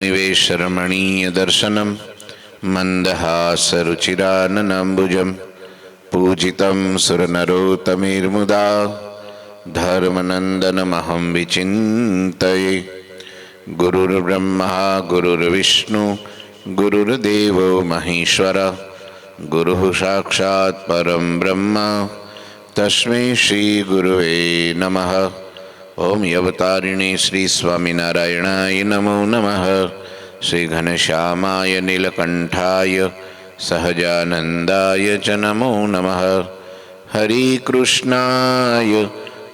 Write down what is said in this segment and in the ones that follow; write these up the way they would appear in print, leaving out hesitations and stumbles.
निवेशरमणीयदर्शनं मन्दहासरुचिराननाम्बुजं पूजितं सुरनरोत्तमैर्मुदा धर्मनन्दनमहं विचिन्तये। गुरुर्ब्रह्मा गुरुर्विष्णु गुरुर्देवो महेश्वर गुरुः साक्षात् परं ब्रह्म तस्मै श्रीगुरुवे नमः। ओम यवतारिणे श्री स्वामिनारायणाय नमो नमः। श्री घनश्यामाय नीलकंठाय सहजानंदाय च नमो नमः। हरि कृष्णाय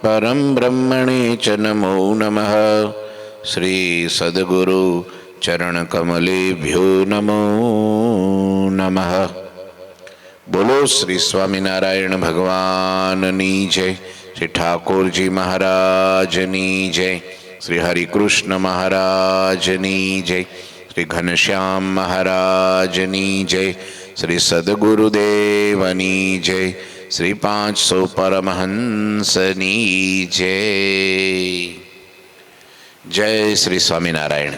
परम ब्रह्मणे च नमो नमः। श्री सद्गुरु चरण कमलेभ्यो नमो नमः। बोलो श्री स्वामिनारायण भगवाननी जय। श्री ठाकुरजी महाराजनी जय। श्री हरिकृष्ण महाराजनी जय। श्री घनश्याम महाराजनी जय। श्री सद्गुरुदेवनी जय। श्री 500 परमहंसनी जय। जय श्री स्वामिनारायण।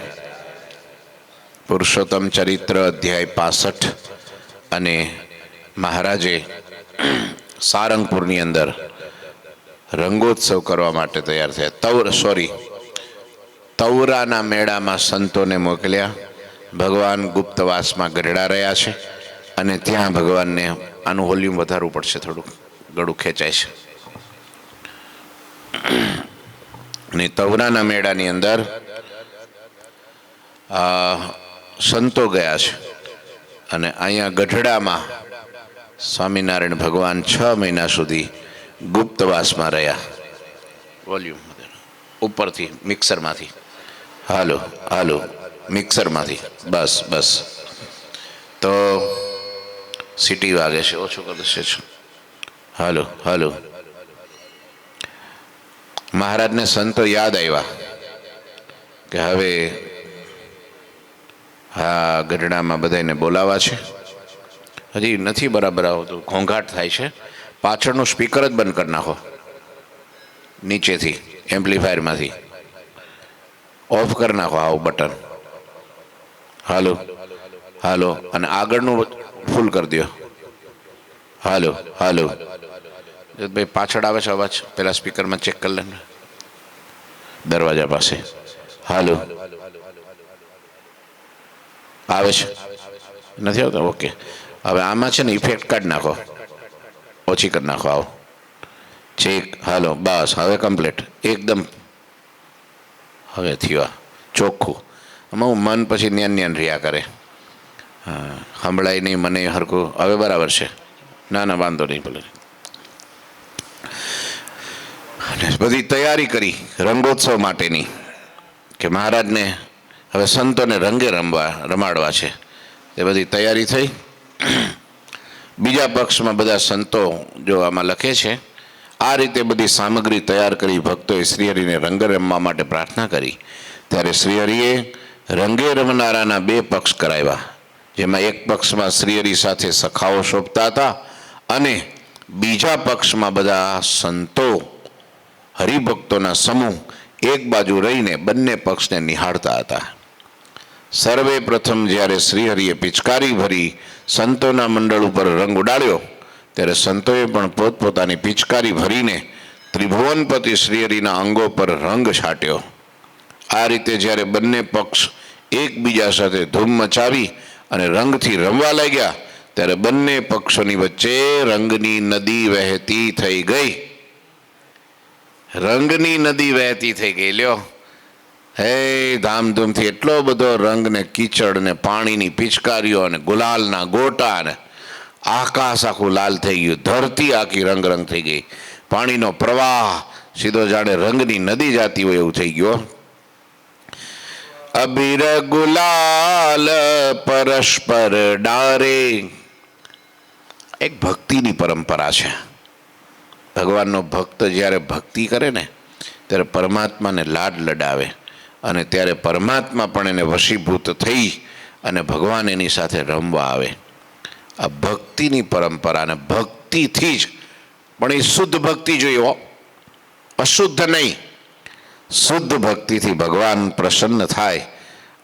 पुरुषोत्तम चरित्र अध्याय 65 અને મહારાજે સારંગપુરની અંદર રંગોત્સવ કરવા માટે તૈયાર થયા। તવરાના મેળામાં સંતોને મોકલ્યા। ભગવાન ગુપ્તવાસમાં ગરડા રહ્યા છે અને ત્યાં ભગવાનને આનું વોલ્યુમ વધારવું પડશે, થોડુંક ગળું ખેંચાય છે। અને તવરાના મેળાની અંદર સંતો ગયા છે અને અહીંયા ગઢડામાં સ્વામિનારાયણ ભગવાન 6 મહિના સુધી ગુપ્તવાસમાં રહ્યા। વોલ્યુમ ઉપરથી મિક્સરમાંથી, હાલો હાલો મિક્સરમાંથી, બસ બસ, તો સીટી વાગે છે, ઓછું કરી દેશે। હાલો હાલો। મહારાજને સંતો યાદ આવ્યા કે હવે હા ગઢડામાં બધાને બોલાવા છે, હજી નથી બરાબર આવતું, ઘોંઘાટ થાય છે, પાછળનું સ્પીકર જ બંધ કરી નાખો, નીચેથી એમ્પ્લીફાયરમાંથી ઓફ કરી નાખો, આવું બટન, હાલો હાલો, અને આગળનું ફૂલ કરી દો, હાલો હાલો। ભાઈ પાછળ આવે છે અવાજ, પેલા સ્પીકરમાં ચેક કરી લે દરવાજા પાસે, હાલો આવે છે, નથી આવતા? ઓકે, હવે આમાં છે ને ઇફેક્ટ કાઢી નાખો, ઓછી કરી નાખો, આવો ચેક, હાલો બસ, હવે કમ્પ્લીટ એકદમ, હવે થયું ચોખ્ખું। આમાં હું મન પછી ન્યાન રહ્યા કરે, હા સંભળાય નહીં મને હરખું, હવે બરાબર છે, ના ના વાંધો નહીં, ભલે। બધી તૈયારી કરી રંગોત્સવ માટેની કે મહારાજને હવે સંતોને રંગે રમાડવા છે, એ બધી તૈયારી થઈ। બીજા પક્ષમાં બધા સંતો જો આમાં લખે છે, આ રીતે બધી સામગ્રી તૈયાર કરી ભક્તોએ શ્રીહરિને રંગે રમવા માટે પ્રાર્થના કરી। ત્યારે શ્રીહરિએ રંગે રમનારાના 2 પક્ષ કરાવ્યા, જેમાં એક પક્ષમાં શ્રીહરિ સાથે સખાઓ શોભતા હતા અને બીજા પક્ષમાં બધા સંતો હરિભક્તોના સમૂહ એક બાજુ રહીને બંને પક્ષને નિહાળતા હતા। સર્વે પ્રથમ જ્યારે શ્રીહરિએ પિચકારી ભરી સંતોના મંડળ ઉપર રંગ ઉડાડ્યો ત્યારે સંતોએ પણ પોતપોતાની પિચકારી ભરીને ત્રિભુવનપતિ શ્રીહરિના અંગો પર રંગ છાંટ્યો। આ રીતે જ્યારે બંને પક્ષ એકબીજા સાથે ધૂમ મચાવી અને રંગથી રમવા લાગ્યા ત્યારે બંને પક્ષોની વચ્ચે રંગની નદી વહેતી થઈ ગઈ। રંગની નદી વહેતી થઈ ગઈ, લ્યો હે ધામધૂમથી એટલો બધો રંગ ને કીચડ ને પાણીની પિચકારીઓ અને ગુલાલના ગોટા ને આકાશ આખું લાલ થઈ ગયું, ધરતી આખી રંગ રંગ થઈ ગઈ, પાણીનો પ્રવાહ સીધો જાણે રંગની નદી જાતી હોય એવું થઈ ગયો। અબીર ગુલાલ પરસ્પર ડારે, એક ભક્તિની પરંપરા છે। ભગવાનનો ભક્ત જ્યારે ભક્તિ કરે ને ત્યારે પરમાત્માને લાડ લડાવે અને ત્યારે પરમાત્મા પણ એને વશીભૂત થઈ અને ભગવાન એની સાથે રમવા આવે। આ ભક્તિની પરંપરા, અને ભક્તિથી જ, પણ એ શુદ્ધ ભક્તિ જોઈએ, અશુદ્ધ નહીં। શુદ્ધ ભક્તિથી ભગવાન પ્રસન્ન થાય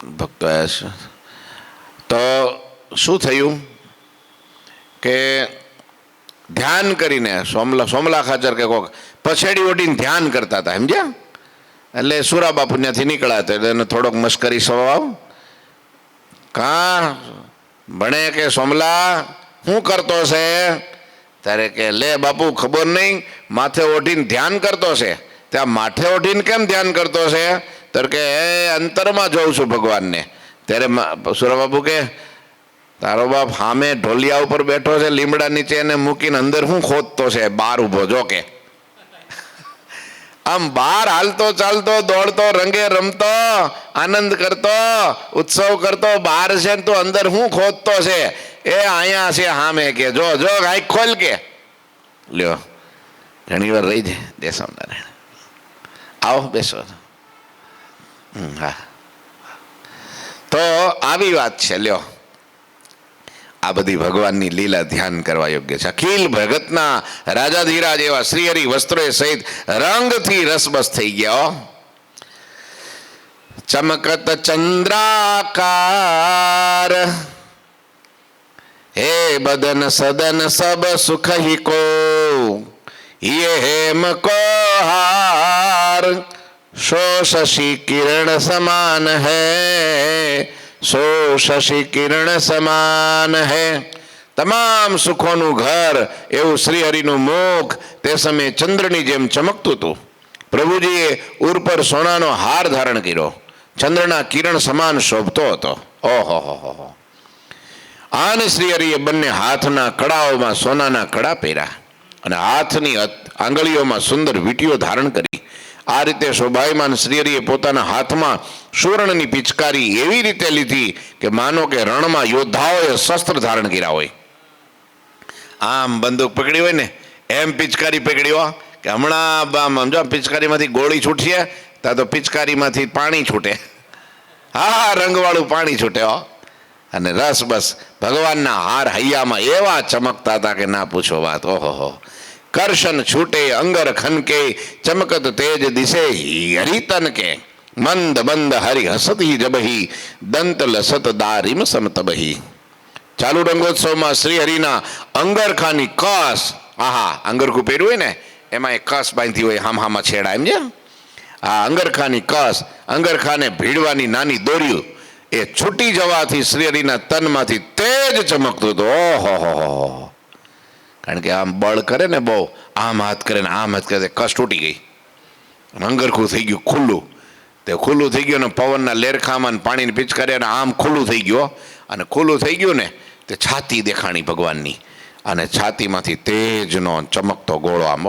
ભક્તો આવ્યા છે. તો શું થયું કે ધ્યાન કરીને સોમલા ખાચર કે કોક પછેડી ઓઢીને ધ્યાન કરતા હતા, સમજ્યા? એટલે સુરાબાપુ ત્યાંથી નીકળ્યા હતા એટલે એને થોડોક મશ્કરી સ્વભાવ. કાં ભણે કે સોમલા શું કરતો છે? ત્યારે કે લે બાપુ ખબર નહીં, માથે ઓઢીને ધ્યાન કરતો છે. ત્યાં માથે ઓઢીને કેમ ધ્યાન કરતો છે? ત્યારે કે અંતરમાં જોઉં છું ભગવાનને. ત્યારે સુરાબાપુ કે તારો બાપ સામે ઢોલિયા ઉપર બેઠો છે લીમડા નીચે, એને મૂકીને અંદર શું ખોદતો છે બહાર ઊભો? જો કે આમ બહાર હાલતો ચાલતો દોડતો રંગે રમતો આનંદ કરતો ઉત્સવ કરતો બહાર છે ને તું અંદર શું ખોદતો છે? એ અહીંયા છે સામે કે જો જો આંખ ખોલ કે. લ્યો ઘણી વાર રહી જાય જય સ્વામિનારાયણ. આવો બેસો. હા, તો આવી વાત છે. લ્યો આ બધી ભગવાનની લીલા ધ્યાન કરવા યોગ્ય છે. અખિલ ભગતના રાજાધીરાજ એવા શ્રીહરિ વસ્ત્રોએ સહિત રંગથી રસબસ થઈ ગયા. ચમકત ચંદ્રાકાર હે બદન સદન સબ સુખ હી કો ये हेम को हार सो शशि किरण समान है સો શશિ કિરણ સમાન હૈ. તમામ સુખોનું ઘર એવું શ્રીહરિનું મુખ તે સમયે ચંદ્રની જેમ ચમકતું હતું. પ્રભુજીએ ઉર પર સોનાનો હાર ધારણ કર્યો, ચંદ્રના કિરણ સમાન શોભતો હતો. ઓહો હો હો. આને શ્રીહરિએ બંને હાથના કડાઓમાં સોનાના કડા પહેર્યા અને હાથની આંગળીઓમાં સુંદર વીંટીઓ ધારણ કરી. આ રીતે શોભાયમાન શ્રીહરિએ પોતાના હાથમાં સુવર્ણની પિચકારી એવી રીતે લીધી કે માનો કે રણમાં યોદ્ધાઓએ શસ્ત્ર ધારણ કર્યા હોય. આમ બંદૂક પકડી હોય ને એમ પિચકારી પકડી હોય કે હમણાં સમજો પિચકારીમાંથી ગોળી છૂટશે ત્યાં તો પિચકારીમાંથી પાણી છૂટે. હા, રંગવાળું પાણી છૂટે હો. અને રસ બસ ભગવાનના હાર હૈયામાં એવા ચમકતા હતા કે ના પૂછો વાત. ઓહો, કરશન છૂટે અંગર ખનકે ચમકત તેજ દિશે હરિતન કે મંદ મંદ હરિ હસતી જબહી દંત લસત દારિમ સમતબહી. ચાલુ રંગોત્સવમાં શ્રી હરિના અંગરખાની કસ, આહા અંગરખું પહેર્યું હોય ને એમાં એક કસ બાંધી હોય હામહામાં છેડા, એમ છે. આ અંગરખાની કસ, અંગરખાને ભીડવાની નાની દોર્યું એ છૂટી જવાથી શ્રી હરિના તનમાંથી તેજ ચમકતું હતું. ઓહો હો. કારણ કે આમ બળ કરે ને બહુ, આમ હાથ કરે ને આમ હાથ કરે, કસ તૂટી ગઈ, અંગરખું થઈ ગયું ખુલ્લું. તે ખુલ્લું થઈ ગયું ને પવનના લેરખામાં પાણીની પિચકારી અને આમ ખુલ્લું થઈ ગયું. અને ખુલ્લું થઈ ગયું ને તે છાતી દેખાણી ભગવાનની, અને છાતીમાંથી તેજનો ચમકતો ગોળો આમ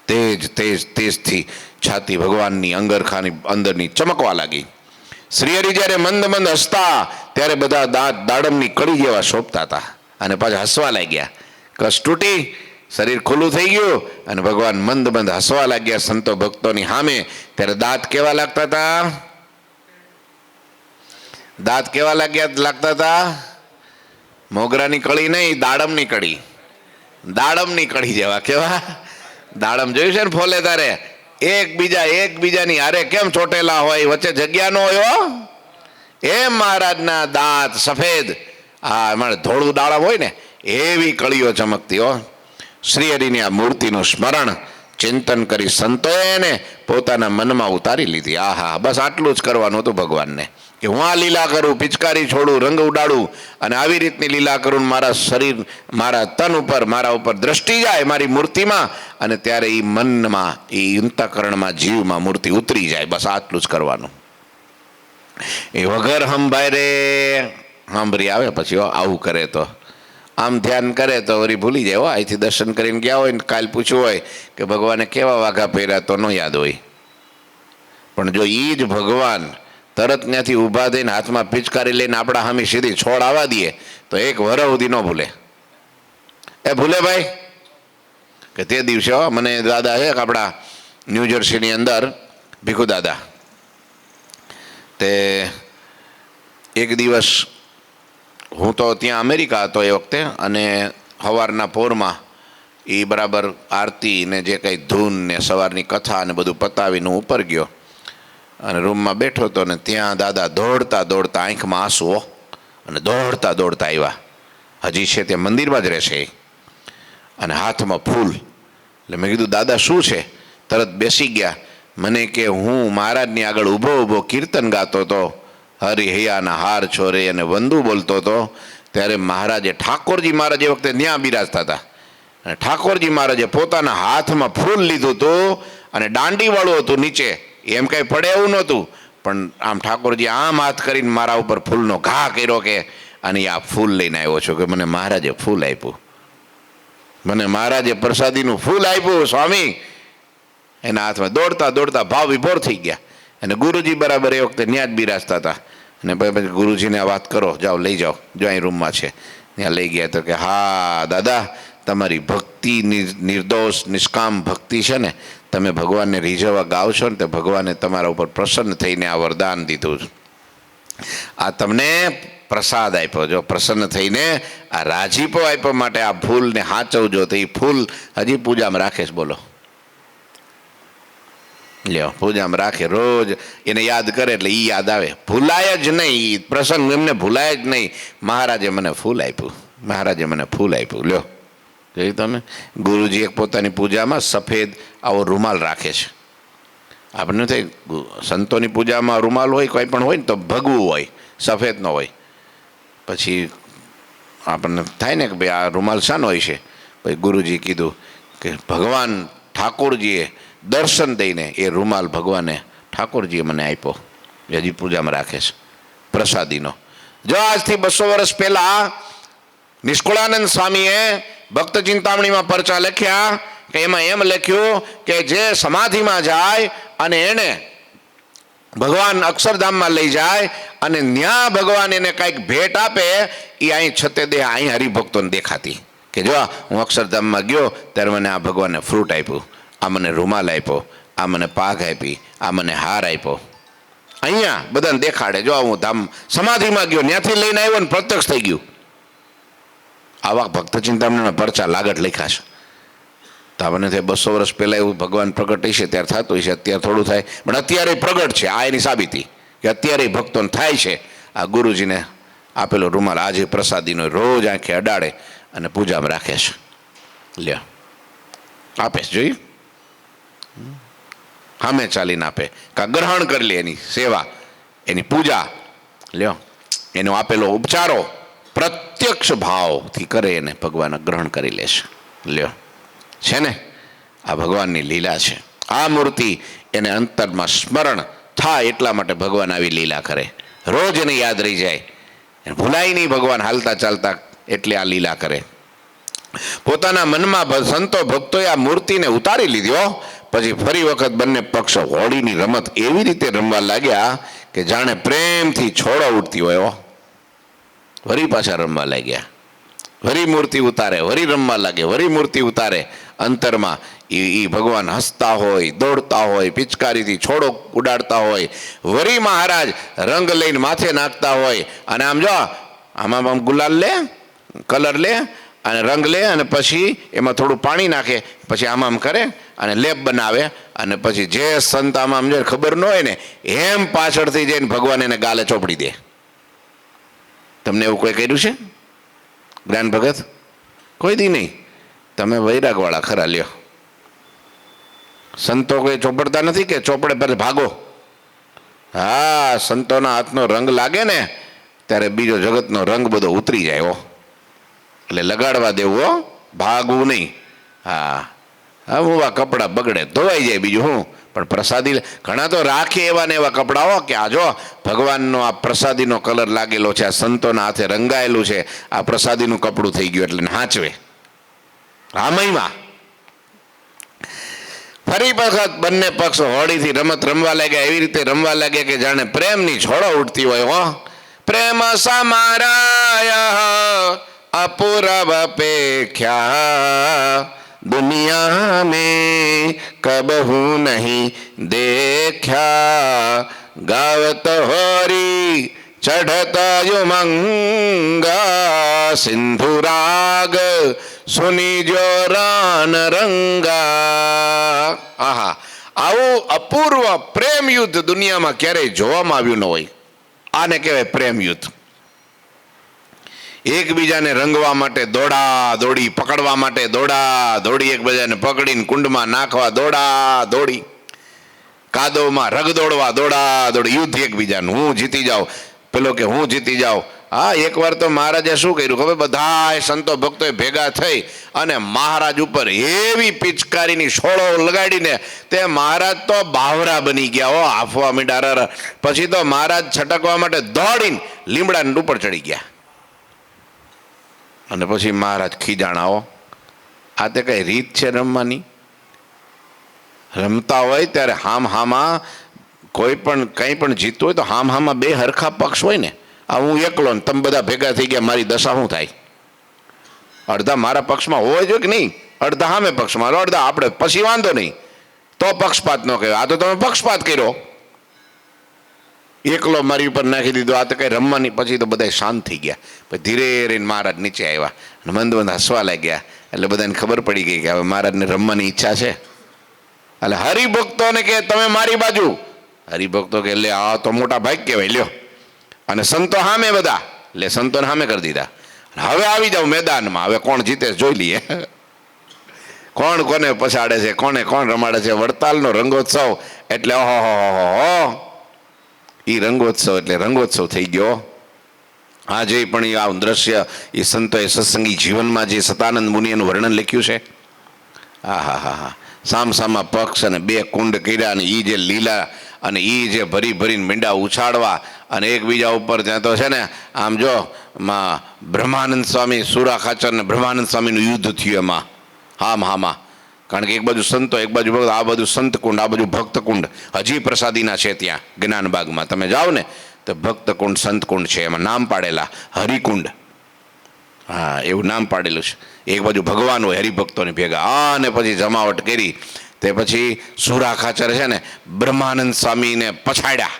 તેજ તેજ તેજથી છાતી ભગવાનની અંગરખાની અંદરની ચમકવા લાગી. શ્રીહરિ જ્યારે મંદ મંદ હસતા ત્યારે બધા દાંત દાડમની કડી જેવા શોભતા હતા અને પાછા હસવા લાગ્યા. કસ તૂટી, શરીર ખુલ્લું થઈ ગયું અને ભગવાન મંદ મંદ હસવા લાગ્યા સંતો ભક્તોની સામે. ત્યારે દાંત કેવા લાગતા હતા? દાંત કેવા લાગતા હતા? મોગરાની કળી નહીં, દાડમની કળી. દાડમની કળી જેવા. કેવા? દાડમ જોયું છે ને ફોલે તારે એકબીજાની હારે કેમ ચોટેલા હોય, વચ્ચે જગ્યા ન હોય. એમ મહારાજના દાંત સફેદ, હા એમાં ધોળું દાડમ હોય ને એવી કળીઓ ચમકતી હો. શ્રીહરિની આ મૂર્તિનું સ્મરણ ચિંતન કરી સંતોએ એને પોતાના મનમાં ઉતારી લીધી. આહા, બસ આટલું જ કરવાનું હતું ભગવાનને કે હું આ લીલા કરું, પિચકારી છોડું, રંગ ઉડાડું અને આવી રીતની લીલા કરું. મારા શરીર, મારા તન ઉપર, મારા ઉપર દ્રષ્ટિ જાય મારી મૂર્તિમાં, અને ત્યારે એ મનમાં, એ અંતઃકરણમાં, જીવમાં મૂર્તિ ઉતરી જાય. બસ આટલું જ કરવાનું. એ વગર હંભાઈ રે સાંભળી આવે પછી આવું કરે તો, આમ ધ્યાન કરે તો વળી ભૂલી જાય. અહીંથી દર્શન કરીને ગયા હોય ને કાલ પૂછવું હોય કે ભગવાને કેવા વાઘા પહેર્યા તો ન યાદ હોય. પણ જો એ જ ભગવાન તરત ત્યાંથી ઊભા થઈને હાથમાં પિચકારી લઈને આપણા સામે સીધી છોડ આવવા દઈએ તો એક વરહ સુધી ન ભૂલે. એ ભૂલે ભાઈ કે તે દિવસે મને દાદા છે આપણા ન્યૂજર્સીની અંદર ભીખુ દાદા, તે એક દિવસ હું તો ત્યાં અમેરિકા હતો એ વખતે, અને સવારના પોરમાં એ બરાબર આરતી ને જે કંઈ ધૂન ને સવારની કથા ને બધું પતાવીને હું ઉપર ગયો. અને રૂમમાં બેઠો હતો ને ત્યાં દાદા દોડતા દોડતા આંખમાં આંસુઓ અને દોડતા દોડતા આવ્યા. હજી છે ત્યાં મંદિરમાં જ રહેશે અને હાથમાં ફૂલ. એટલે મેં કીધું દાદા શું છે? તરત બેસી ગયા. મને કે હું મહારાજની આગળ ઊભો ઊભો કીર્તન ગાતો હતો, હરિહૈયાના હાર છોરે અને વંદુ બોલતો હતો, ત્યારે મહારાજે ઠાકોરજી મહારાજ એ વખતે ત્યાં બિરાજતા હતા અને ઠાકોરજી મહારાજે પોતાના હાથમાં ફૂલ લીધું હતું અને દાંડીવાળું હતું નીચે, એમ કાંઈ પડે એવું નહોતું, પણ આમ ઠાકોરજી આમ હાથ કરીને મારા ઉપર ફૂલનો ઘા કર્યો કે અને આ ફૂલ લઈને આવ્યો છો કે મને મહારાજે ફૂલ આપ્યું, મને મહારાજે પ્રસાદીનું ફૂલ આપ્યું સ્વામી. એના હાથમાં દોડતા દોડતા ભાવ વિભોર થઈ ગયા. અને ગુરુજી બરાબર એ વખતે ત્યાં જ બિરાજતા હતા. અને પછી ગુરુજીને આ વાત કરો, જાઓ લઈ જાઓ, જો અહીં રૂમમાં છે. ત્યાં લઈ ગયા તો કે હા દાદા, તમારી ભક્તિ નિર્દોષ નિષ્કામ ભક્તિ છે ને, તમે ભગવાનને રીઝવવા ગાઓ છો ને, તે ભગવાને તમારા ઉપર પ્રસન્ન થઈને આ વરદાન દીધું, આ તમને પ્રસાદ આપ્યો. જો પ્રસન્ન થઈને આ રાજીપો આપ્યો માટે આ ફૂલને હાચવજો. તો એ ફૂલ હજી પૂજામાં રાખે છે. બોલો, લ્યો પૂજામાં રાખે, રોજ એને યાદ કરે એટલે એ યાદ આવે, ભૂલાય જ નહીં. પ્રસંગ એમને ભૂલાય જ નહીં. મહારાજે મને ફૂલ આપ્યું, મહારાજે મને ફૂલ આપ્યું. લ્યો જોયું તમે. ગુરુજી એક પોતાની પૂજામાં સફેદ આવો રૂમાલ રાખે છે. આપણને થાય સંતોની પૂજામાં રૂમાલ હોય કોઈ પણ હોય ને તો ભગવું હોય, સફેદ ન હોય. પછી આપણને થાય ને કે ભાઈ આ રૂમાલ શાનો હોય છે? ભાઈ ગુરુજી કીધું કે ભગવાન ઠાકોરજીએ દર્શન દઈને એ રૂમાલ ભગવાને ઠાકોરજીએ મને આપ્યો, હજી પૂજામાં રાખે છે પ્રસાદીનો. જો આજથી 200 વર્ષ પહેલા નિષ્કુળાનંદ સ્વામીએ ભક્ત ચિંતામણીમાં પરચા લખ્યા કે એમાં એમ લખ્યું કે જે સમાધિમાં જાય અને એને ભગવાન અક્ષરધામમાં લઈ જાય અને ત્યાં ભગવાન એને કાંઈક ભેટ આપે, એ અહીં છતે દે અહીં હરિભક્તોને દેખાતી કે જો હું અક્ષરધામમાં ગયો ત્યારે મને આ ભગવાને ફ્રૂટ આપ્યું, આ મને રૂમાલ આપ્યો, આ મને પાઘ આપી, આ મને હાર આપ્યો. અહીંયા બધાને દેખાડે, જો હું ધામ સમાધિમાં ગયો ત્યાંથી લઈને આવ્યો ને પ્રત્યક્ષ થઈ ગયું. આવા ભક્ત ચિંતામણીના પરચા લાગત લખ્યા છે. તો આપણને થાય 200 વર્ષ પહેલાં એવું ભગવાન પ્રગટ હશે ત્યારે થતું હશે, અત્યારે થોડું થાય, પણ અત્યારે પ્રગટ છે. આ એની સાબિતી કે અત્યારે ભક્તોને થાય છે. આ ગુરુજીને આપેલો રૂમાલ આજે પ્રસાદીનો રોજ આંખે અડાડે અને પૂજામાં રાખે છે. લ્યો આપે છે, જોયું સામે ચાલીને આપે, કા ગ્રહણ કરી લે એની સેવા, એની પૂજા. લ્યો એનો આપેલો ઉપચારો પ્રત્યક્ષ ભાવથી કરે એને ભગવાન ગ્રહણ કરી લેશે. લ્યો છે ને, આ ભગવાનની લીલા છે. આ મૂર્તિ એને અંતરમાં સ્મરણ થાય એટલા માટે ભગવાન આવી લીલા કરે, રોજ એને યાદ રહી જાય, ભૂલાય નહીં ભગવાન હાલતા ચાલતા, એટલે આ લીલા કરે. પોતાના મનમાં સંતો ભક્તોએ આ મૂર્તિને ઉતારી લીધો. પછી ફરી વખત બંને પક્ષો હોળીની રમત એવી રીતે રમવા લાગ્યા કે જાણે પ્રેમથી છોડો ઉઠતી હોય. વરી પાછા રમવા લાગ્યા, વરી મૂર્તિ ઉતારે, વરી રમવા લાગે, વરી મૂર્તિ ઉતારે. અંતરમાં એ ભગવાન હસતા હોય, દોડતા હોય, પિચકારીથી છોડો ઉડાડતા હોય, વરી મહારાજ રંગ લઈને માથે નાખતા હોય. અને આમ જો આમાં આમ ગુલાલ લે, કલર લે અને રંગ લે અને પછી એમાં થોડું પાણી નાખે, પછી આમ આમ કરે અને લેપ બનાવે. અને પછી જે સંત આમાં આમ ખબર ન હોય ને એમ પાછળથી જઈને ભગવાન એને ગાલે ચોપડી દે. તમને એવું કોઈ કર્યું છે જ્ઞાન ભગત? કોઈ દી નહીં. તમે વૈરાગવાળા ખરા. લ્યો સંતો કોઈ ચોપડતા નથી કે ચોપડે પર ભાગો. હા, સંતોના હાથનો રંગ લાગે ને ત્યારે બીજો જગતનો રંગ બધો ઉતરી જાય. હો એટલે લગાડવા દેવું, ભાગવું નહીં. હા હા, હું આ કપડાં બગડે ધોવાઈ જાય, બીજું હું. પણ પ્રસાદી ઘણા તો રાખે એવા ને એવા કપડાઓ કે આ જો ભગવાનનો આ પ્રસાદીનો કલર લાગેલો છે, આ સંતોના હાથે રંગાયેલું છે, આ પ્રસાદીનું કપડું થઈ ગયું એટલે હાંચવે. રામયમાં ફરી વખત બંને પક્ષ હોળીથી રમત રમવા લાગ્યા, એવી રીતે રમવા લાગ્યા કે જાણે પ્રેમની છોડો ઉઠતી હોય. હો પ્રેમ સમારાય અપૂર્વ અપેક્ષા दुनिया में कबहू नहीं देखा गावत होरी चढ़ता युमंगा सिंधु राग सुनी जो रान रंगा. આહા, આવું અપૂર્વ પ્રેમ યુદ્ધ દુનિયામાં ક્યારેય જોવામાં આવ્યું ન હોય. આને કહેવાય પ્રેમ યુદ્ધ. એકબીજાને રંગવા માટે દોડા દોડી, પકડવા માટે દોડા દોડી, એકબીજાને પકડીને કુંડમાં નાખવા દોડા દોડી, કાદવમાં રગદોડવા દોડા દોડી, યુદ્ધ એકબીજાનું. હું જીતી જાઉં, પેલો કે હું જીતી જાઉં. હા, એકવાર તો મહારાજે શું કર્યું ખબર? બધા સંતો ભક્તોએ ભેગા થઈ અને મહારાજ ઉપર એવી પિચકારીની છોડો લગાડીને તે મહારાજ તો બાવરા બની ગયા. હો, આફવા મીંડા. પછી તો મહારાજ છટકવા માટે દોડીને લીમડાની ઉપર ચડી ગયા. અને પછી મહારાજ ખીજાણાઓ. આ તે કઈ રીત છે રમવાની? રમતા હોય ત્યારે હામાં કોઈ પણ કંઈ પણ જીતવું હોય તો હામાં બે હરખા પક્ષ હોય ને. આ હું એકલો ને તમે બધા ભેગા થઈ ગયા, મારી દશા શું થાય? અડધા મારા પક્ષમાં હોય જોઈએ કે નહીં? અડધા સામે પક્ષમાં, અડધા આપણે. પછી વાંધો નહીં, તો પક્ષપાત ન કહેવાય. આ તો તમે પક્ષપાત કર્યો, એકલો મારી ઉપર નાખી દીધો. આ તો કઈ રમવાની. પછી તો બધા શાંત થઈ ગયા. પછી ધીરે રહીને મહારાજ નીચે આવ્યા અને મંદ મંદ હસવા લાગ્યા. એટલે બધાને ખબર પડી ગઈ કે હવે મહારાજને રમવાની ઈચ્છા છે. એટલે હરિભક્તોને કે તમે મારી બાજુ. હરિભક્તો કે લે આ તો મોટા ભાગ કહેવાય, લ્યો. અને સંતો સામે બધા, લે સંતોને સામે કરી દીધા. હવે આવી જાવ મેદાનમાં, હવે કોણ જીતે જોઈ લઈએ. કોણ કોને પછાડે છે, કોણ રમાડે છે. વડતાલનો રંગોત્સવ એટલે ઓહો, એ રંગોત્સવ એટલે રંગોત્સવ થઈ ગયો. આજે પણ આ દ્રશ્ય એ સંતોએ સત્સંગી જીવનમાં જે સતાનંદ મુનિનું વર્ણન લખ્યું છે. હા, સામસામા પક્ષ અને બે કુંડ કર્યા, અને એ જે લીલા અને એ જે ભરી ભરીને મીંડા ઉછાળવા અને એકબીજા ઉપર. ત્યાં તો છે ને આમ જો બ્રહ્માનંદ સ્વામી, સુરા ખાચર ને બ્રહ્માનંદ સ્વામીનું યુદ્ધ થયું એમાં. હામાં કારણ કે એક બાજુ સંતો, એક બાજુ ભક્ત. આ બાજુ સંત કુંડ, આ બાજુ ભક્ત કુંડ. હજી પ્રસાદીના છે ત્યાં જ્ઞાનબાગમાં તમે જાઓ ને તો ભક્ત કુંડ, સંત કુંડ છે. એમાં નામ પાડેલા હરિકુંડ. હા, એવું નામ પાડેલું છે. એક બાજુ ભગવાન હોય હરિભક્તોની ભેગા. અને પછી જમાવટ કરી તે પછી સુરા ખાચર છે ને બ્રહ્માનંદ સ્વામીને પછાડ્યા.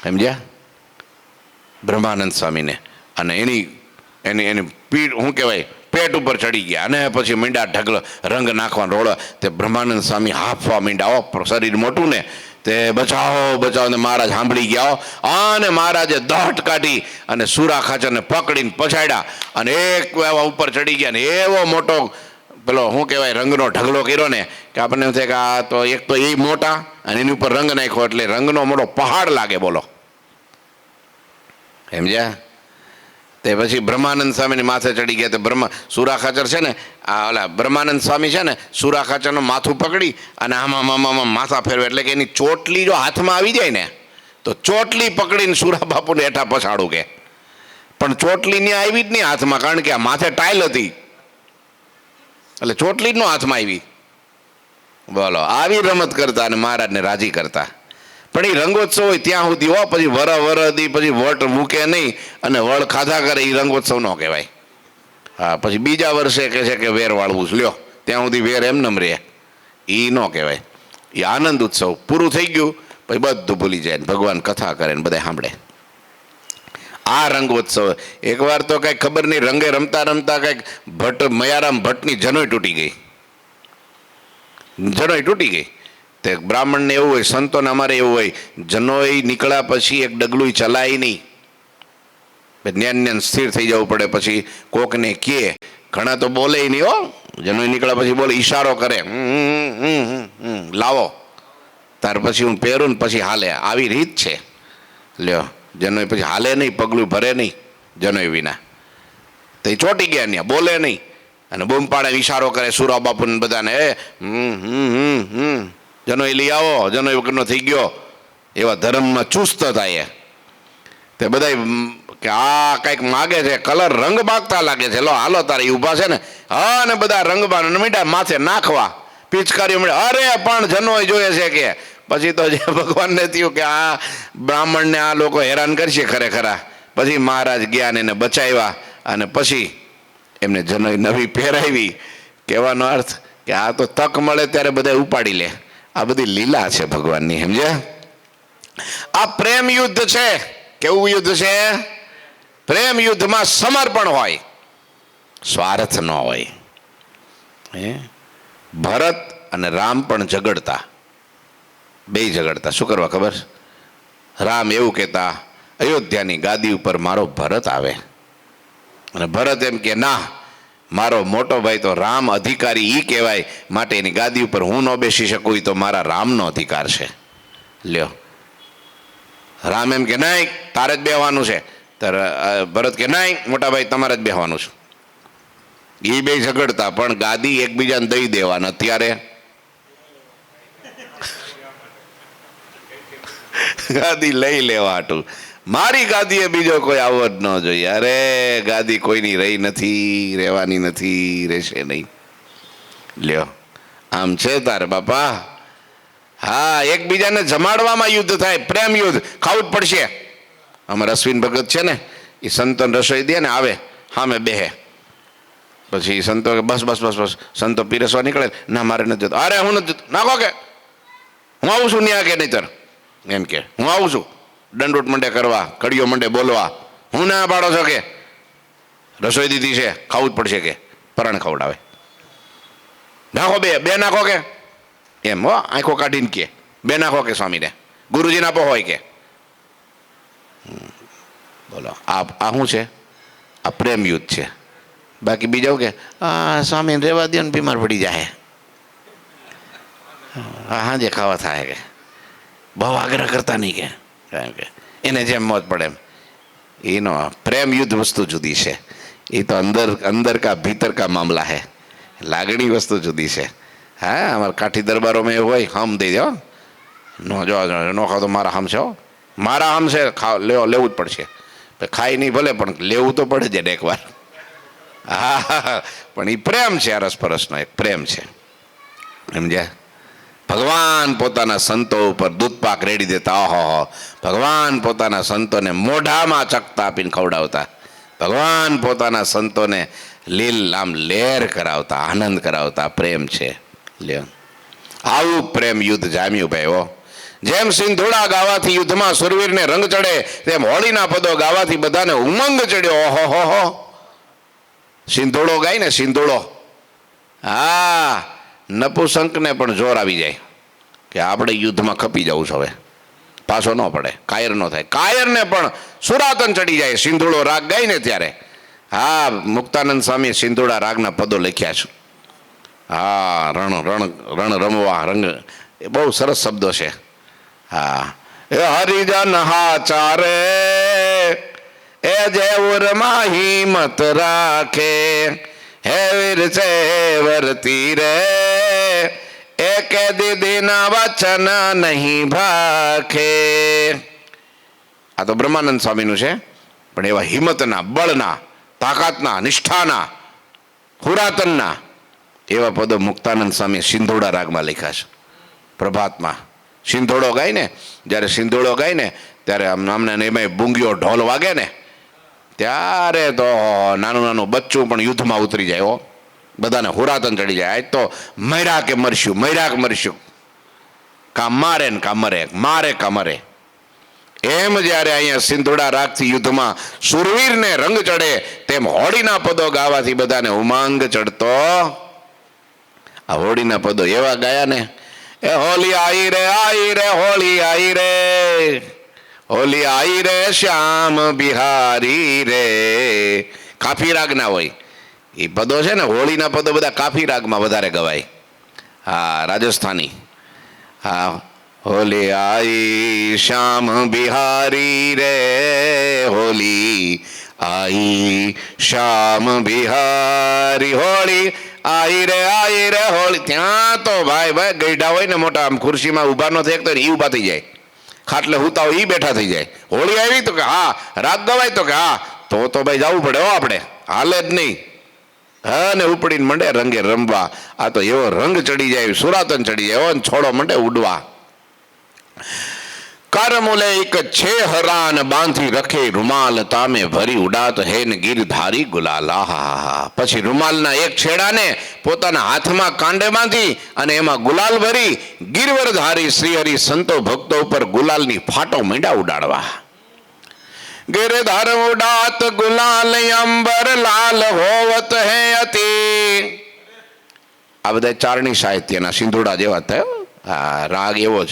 સમજ્યા? બ્રહ્માનંદ સ્વામીને. અને એની પીઠ શું કહેવાય, પેટ ઉપર ચડી ગયા. અને પછી મીંડા ઢગલો રંગ નાખવાનો રોડો. તે બ્રહ્માનંદ સ્વામી હાફવા મીંડા. શરીર મોટું ને તે બચાવો ને મહારાજ સાંભળી ગયા. અને મહારાજે દોટ કાઢી અને સુરા ખાચરને પકડીને પછાડ્યા. અને એક એવા ઉપર ચડી ગયા ને એવો મોટો પેલો શું કહેવાય રંગનો ઢગલો કર્યો ને કે આપણને એમ થાય કે આ તો એક તો એ મોટા અને એની ઉપર રંગ નાખ્યો એટલે રંગનો મોટો પહાડ લાગે. બોલો, સમજ્યા? તે પછી બ્રહ્માનંદ સ્વામીની માથે ચડી ગયા. તે સુરા ખાચર છે ને, આ ઓલા બ્રહ્માનંદ સ્વામી છે ને, સુરા ખાચરનું માથું પકડી અને આમાં માથા ફેરવે. એટલે કે એની ચોટલી જો હાથમાં આવી જાય ને તો ચોટલી પકડીને સુરા બાપુને હેઠા પછાડું કે. પણ ચોટલી ને આવી જ નહીં હાથમાં, કારણ કે આ માથે ટાઇલ હતી એટલે ચોટલી જ નો હાથમાં આવી. બોલો, આવી રમત કરતા અને મહારાજને રાજી કરતા. પણ એ રંગોત્સવ હોય ત્યાં સુધી હો. પછી વરદી પછી વટ મૂકે નહીં અને વળ ખાધા કરે, એ રંગોત્સવ ન કહેવાય. હા, પછી બીજા વર્ષે કહે છે કે વેર વાળવું જ લ્યો, ત્યાં સુધી વેર એમનેમ રહે, એ ન કહેવાય. એ આનંદ ઉત્સવ. પૂરું થઈ ગયું પછી બધું ભૂલી જાય, ભગવાન કથા કરે ને બધા સાંભળે. આ રંગોત્સવ. એકવાર તો કઈ ખબર નહીં, રંગે રમતા રમતા કઈક મયારામ ભટ્ટની જનોઈ તૂટી ગઈ. તે બ્રાહ્મણને એવું હોય, સંતોને અમારે એવું હોય, જનોઈ નીકળ્યા પછી એક ડગલું ચલાય નહીં, જ્ઞાન સ્થિર થઈ જવું પડે. પછી કોકને કહે, ઘણા તો બોલે નહીં હો. જનોઈ નીકળ્યા પછી બોલે, ઈશારો કરે, લાવો તાર પછી હું પહેરું ને પછી હાલે. આવી રીત છે. લ્યો, જનોઈ પછી હાલે નહીં, પગલું ભરે નહીં જનોઈ વિના. તો ચોટી ગયા ત્યાં, બોલે નહીં અને બૂમ પાડે, ઈશારો કરે સુરા બાપુને બધાને. જનોઈ લઈ આવો, જનોઈ વગરનો થઈ ગયો. એવા ધર્મમાં ચુસ્ત થાય. તે બધા કે આ કંઈક માગે છે, કલર રંગ માગતા લાગે છે. લો હાલો તારે એ ઊભા છે ને. હા, ને બધા રંગબાન મીઠા માથે નાખવા, પિચકારીઓ મળે. અરે પણ જનોઈ જોઈએ છે કે. પછી તો જે ભગવાનને થયું કે આ બ્રાહ્મણને આ લોકો હેરાન કરશે ખરેખરા. પછી મહારાજ ગયા ને એને બચાવ્યા અને પછી એમને જનોઈ નવી પહેરાવી. કહેવાનો અર્થ કે આ તો તક મળે ત્યારે બધા ઉપાડી લે. આ બધી લીલા છે ભગવાનની, સમજ્યા? આ પ્રેમ યુદ્ધ છે. કેવું યુદ્ધ છે? પ્રેમ યુદ્ધમાં સમર્પણ હોય, સ્વાર્થ ન હોય. ભરત અને રામ પણ ઝઘડતા, બે ઝઘડતા. શું કરવા ખબર? રામ એવું કહેતા, અયોધ્યાની ગાદી ઉપર મારો ભરત આવે, અને ભરત એમ કે ના, મારો મોટો ભાઈ તો રામ અધિકારી એ કહેવાય, માટે એની ગાદી ઉપર હું ન બેસી શકું, એ તો મારા રામનો અધિકાર છે. લ્યો, રામ એમ કે નહીં તારે જ બેહવાનું છે, ત્યારે ભરત કે નહીં મોટા ભાઈ તમારે જ બેહવાનું છે. એ બે ઝઘડતા, પણ ગાદી એકબીજાને દઈ દેવાના. અત્યારે ગાદી લઈ લેવા હાટું, મારી ગાદીએ બીજો કોઈ આવો જ ન જોઈએ. અરે ગાદી કોઈની રહી નથી, રહેવાની નથી, રહેશે નહીં. લ્યો, આમ છે તારે બાપા. હા, એકબીજાને જમાડવામાં યુદ્ધ થાય, પ્રેમ યુદ્ધ. ખાવું જ પડશે. અમારે અશ્વિન ભગત છે ને, એ સંતોને રસોઈ દે ને, આવે સામે બેહે, પછી સંતો બસ બસ બસ બસ, સંતો પીરસવા નીકળે, ના મારે નથી જતો. અરે હું નથી જતો, નાખો કે હું આવું છું ન્યા, કે નહીતર એમ કે હું આવું છું. દંડોટ મંડે કરવા, કડીઓ મંડે બોલવા, હું ના પાડો છો કે રસોઈ દીધી છે, ખાવું જ પડશે કે પરાણ ખવડાવે. નાખો બે બે નાખો કે એમ, હો આંખો કાઢીને કે બે નાખો કે સ્વામીને, ગુરુજીને આપો હોય કે. બોલો, આ શું છે? આ પ્રેમ યુદ્ધ છે. બાકી બીજા કે સ્વામીને રહેવા દો ને, બીમાર પડી જાય, હા જે ખાવા થાય કે બહુ આગ્રહ કરતા નહીં કે, કારણ કે એને જેમ મોત પડે એમ. એનો પ્રેમ યુદ્ધ વસ્તુ જુદી છે. એ તો અંદર કા ભીતર કા મામલા હે. લાગણી વસ્તુ જુદી છે. હા, અમારા કાઠી દરબારોમાં એવું હોય, હમ દઈ દો, નો જો નો ખાવ તો મારા હમ છે, હો મારા હમ છે, લેવું જ પડશે. ખાઈ નહીં ભલે, પણ લેવું તો પડે જ એકવાર. હા, પણ એ પ્રેમ છે, અરસપરસનો એક પ્રેમ છે, સમજ્યા? ભગવાન પોતાના સંતો ઉપર દૂધપાક રેડી દેતા. ઓહો, ભગવાન પોતાના સંતોને મોઢામાં ચકતા આપીને ખવડાવતા. ભગવાન પોતાના સંતોને લીલ આમ લેર કરાવતા, આનંદ કરાવતા. પ્રેમ છે. લ્યો, આવું પ્રેમ યુદ્ધ જામ્યું ભાઈ. હો, જેમ સિંધુડા ગાવાથી યુદ્ધમાં સુરવીરને રંગ ચડે, તેમ હોળીના પદો ગાવાથી બધાને ઉમંગ ચડ્યો. ઓહો હો હો, સિંધુડો ગાય ને, સિંધુડો, હા, નપુસંકને પણ જોર આવી જાય કે આપણે યુદ્ધમાં ખપી જવું છે, હવે પાછો ન પડે, કાયર ન થાય. કાયરને પણ સુરાતન ચડી જાય સિંધુડો રાગ ગાય ને ત્યારે. હા, મુક્તાનંદ સ્વામી સિંધુડા રાગના પદો લખ્યા છે. હા, રણ રમવા રંગ, એ બહુ સરસ શબ્દો છે. હા, એ હરિજન હાચારે એ જેવરમાં હિંમત રાખે, હે વીર છે વર્તી રે એ કે દીદીના વચન નહીં ભાખે. આ તો બ્રહ્માનંદ સ્વામીનું છે, પણ એવા હિંમતના, બળના, તાકાતના, નિષ્ઠાના, પુરાતનના એવા પદો મુક્તાનંદ સ્વામી સિંધોડા રાગમાં લખ્યા છે. પ્રભાતમાં સિંધોડો ગાય ને, જ્યારે સિંધોડો ગાય ને ત્યારે આમને એમાં બુંગીઓ ઢોલ વાગે ને, ત્યારે તો નાનું નાનું બચ્ચું પણ યુદ્ધમાં ઉતરી જાય. હો, બધાને હુરાતન ચડી જાય. આજ તો મર્યા કે મરશું, મર્યા કે મરશું, કા મારે ને કા મરે, મારે કા મરે. એમ જ્યારે અહીંયા સિંધુડા રાગથી યુદ્ધમાં સુરવીરને રંગ ચડે, તેમ હોળીના પદો ગાવાથી બધાને ઉમાંગ ચડતો. આ હોળીના પદો એવા ગાયા ને, એ હોલી આઈ રે હોળી આઈ રે, હોલી આઈ રે શ્યામ બિહારી રે. કાફી રાગના હોય એ પદો છે ને, હોળીના પદો બધા કાફી રાગમાં વધારે ગવાય. હા, રાજસ્થાની. હા, હોલી આઈ શ્યામ બિહારી રે, હોલી આઈ શ્યામ બિહારી, હોળી આઈ રે હોળી. ત્યાં તો ભાઈ ગઈઢા હોય ને મોટા, આમ ખુરશીમાં ઊભા ન થાય તો એ ઊભા થઈ જાય, ખાટલે હુતા હોય એ બેઠા થઈ જાય. હોળી આવી તો કે હા, રાગ ગવાય તો કે હા, તો ભાઈ જવું પડે. હો, આપણે હાલે જ નહીં. હા, ને ઉપડીને મંડે રંગે રમવા. આ તો એવો રંગ ચડી જાય, સુરાતન ચડી જાય, એવો છોડો મંડે ઉડવા. કરમુલે એક છે હરાન બાંધી રખે, રૂમાલ તામે ભરી ઉડાત હેન ગીરધારી ગુલાલા. પછી રૂમાલના એક છેડાને પોતાના હાથમાં કાંડે બાંધી અને એમાં ગુલાલ ભરી ગીરવરધારી શ્રી હરિ સંતો ભક્તો ઉપર ગુલાલની ફાટો માંડ્યા ઉડાડવા. गिरधर उडात गुलाल अंबर लाल होवत है अति, આ બધા ચારણી સાહિત્યના સિંધુડા જેવા થયો. હા, રાગ એવો જ.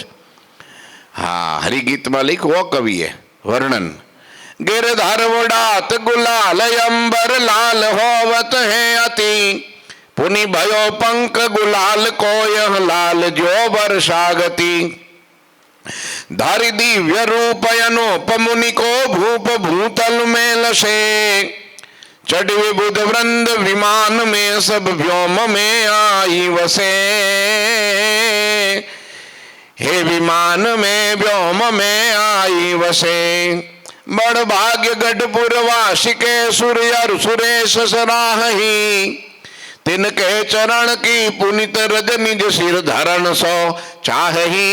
હા, હરિગીતમાં લખ્યો કવિએ વર્ણન, ગિરધર વડાત ગુલાલ અંબર લાલ હોવત હે અતિ, પુનિ ભયો પંક ગુલાલ કોયહ લાલ જો વર્ષાગતિ, धारी दिव्य रूप अनुपमुनि को भूप भूतल में लसे, चढ़ बुध वृंद विमान में सब व्योम में आई वसे, हे विमान में व्योम में आई वसे, बड़ भाग्य गढ़पुर वासी के सूर्य सुरेश सराही, तिनके चरण की पुनित रज निज सिर धरण सो चाही,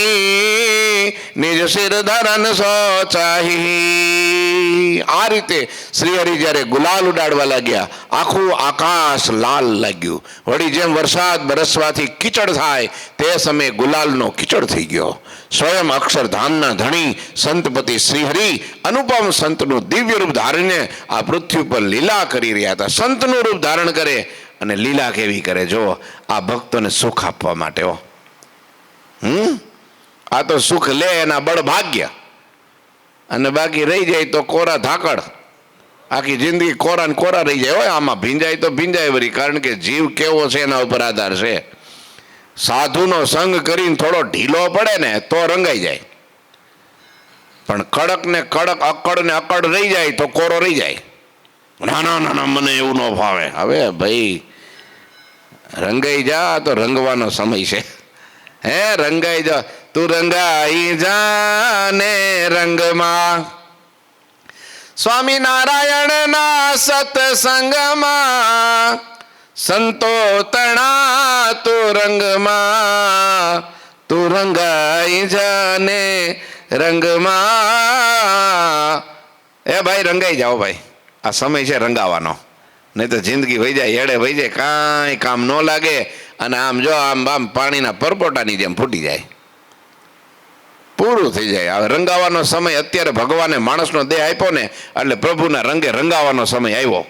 निज सिर ધરણ સો ચાહી. આ રીતે શ્રી હરિ જ્યારે ગુલાલ ઉડાડવા લાગ્યા, આખું આકાશ લાલ લાગ્યું. વળી જેમ વરસાદ બરસવાથી કીચડ થાય તે સમયે ગુલાલનો કીચડ થઈ ગયો. સ્વયં અક્ષરધામના ધણી સંતપતિ શ્રી હરિ અનુપમ સંતનું દિવ્ય રૂપ ધારીને આ પૃથ્વી પર લીલા કરી રહ્યા હતા. સંતનું રૂપ ધારણ કરે અને લીલા કેવી કરે જો, આ ભક્તોને સુખ આપવા માટે. હો, આ તો સુખ લે એના બળ ભાગ્ય, અને બાકી રહી જાય તો કોરા ધાકડ. આખી જિંદગી કોરા ને કોરા રહી જાય. હોય આમાં ભીંજાય તો ભીંજાય વળી, કારણ કે જીવ કેવો છે એના ઉપર આધાર છે. સાધુનો સંગ કરીને થોડો ઢીલો પડે ને તો રંગાઈ જાય, પણ કડક ને કડક, અકડ ને અકડ રહી જાય તો કોરો રહી જાય. ના ના ના ના, મને એવું ન ફાવે. હવે ભાઈ રંગાઈ જા, તો રંગવાનો સમય છે. હે, રંગાઈ જા, તું રંગાઈ જાને રંગમાં, સ્વામિનારાયણના સત્સંગમાં, સંતો તણા તું રંગમાં, તું રંગાઈ જાને રંગમાં. એ ભાઈ રંગાઈ જાઓ ભાઈ, આ સમય છે રંગાવાનો, નહીં તો જિંદગી વહી જાય, હેડે વહી જાય, કાંઈ કામ ન લાગે, અને આમ જો આમ આમ પાણીના પરપોટાની જેમ ફૂટી જાય, પૂરું થઈ જાય. હવે રંગાવાનો સમય અત્યારે ભગવાને માણસનો દેહ આપ્યો ને, એટલે પ્રભુના રંગે રંગાવાનો સમય આવ્યો,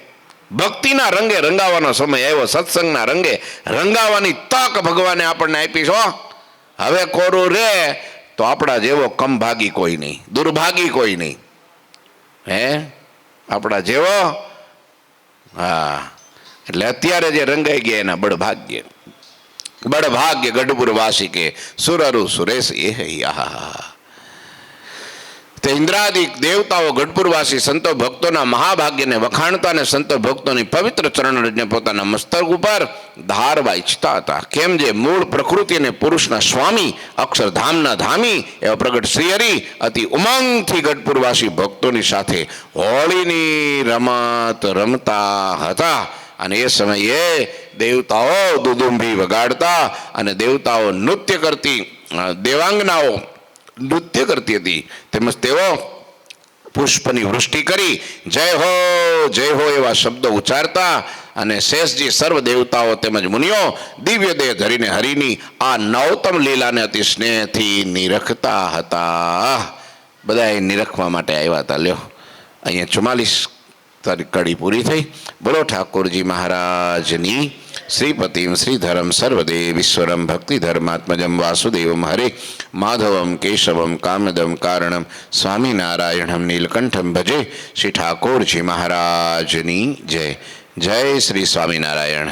ભક્તિના રંગે રંગાવાનો સમય આવ્યો, સત્સંગના રંગે રંગાવાની તક ભગવાને આપણને આપી છો. હવે કોરું રે તો આપણા જેવો કમભાગી કોઈ નહીં, દુર્ભાગી કોઈ નહીં. હે, આપણા જેવો. હા, એટલે અત્યારે જે રંગાઈ ગયા એના બળભાગ્ય, બળભાગ્ય ગઢપુર વાસી કે સુરરુ સુરેશ એ. તે ઇન્દ્રાદિક દેવતાઓ ગઢપુરવાસી સંતો ભક્તોના મહાભાગ્યને વખાણતા અને સંતો ભક્તોની પવિત્ર ચરણરજને પોતાના મસ્તક ઉપર ધારવા ઈચ્છતા હતા. કેમ જે મૂળ પ્રકૃતિ અને પુરુષના સ્વામી, અક્ષરધામના ધામી એવા પ્રગટ શ્રી હરિ અતિ ઉમંગથી ગઢપુરવાસી ભક્તોની સાથે હોળીની રમત રમતા હતા. અને એ સમયે દેવતાઓ દુદુંભી વગાડતા અને દેવતાઓ નૃત્ય કરતી, દેવાંગનાઓ નૃત્ય કરતી હતી. તેમજ તેઓ પુષ્પની વૃષ્ટિ કરી જય હો એવા શબ્દો ઉચ્ચારતા. અને શેષજી સર્વ દેવતાઓ તેમજ મુનિઓ દિવ્ય દેહ ધરીને હરિની આ નવતમ લીલાને અતિ સ્નેહથી નિરખતા હતા. બધા એ નિરખવા માટે આવ્યા હતા. લ્યો, અહીંયા 44 કડી પૂરી થઈ. બોલો ઠાકોરજી મહારાજની. શ્રીપતિમ શ્રીધરમ સર્વદેવ ઈશ્વરમ ભક્તિધર્માત્મજમ વાસુદેવમ હરે માધવમ કેશવમ કામદમ કારણમ સ્વામિનારાયણમ નીલકંઠમ ભજે. શ્રી ઠાકોરજી મહારાજની જય. જય શ્રી સ્વામિનારાયણ.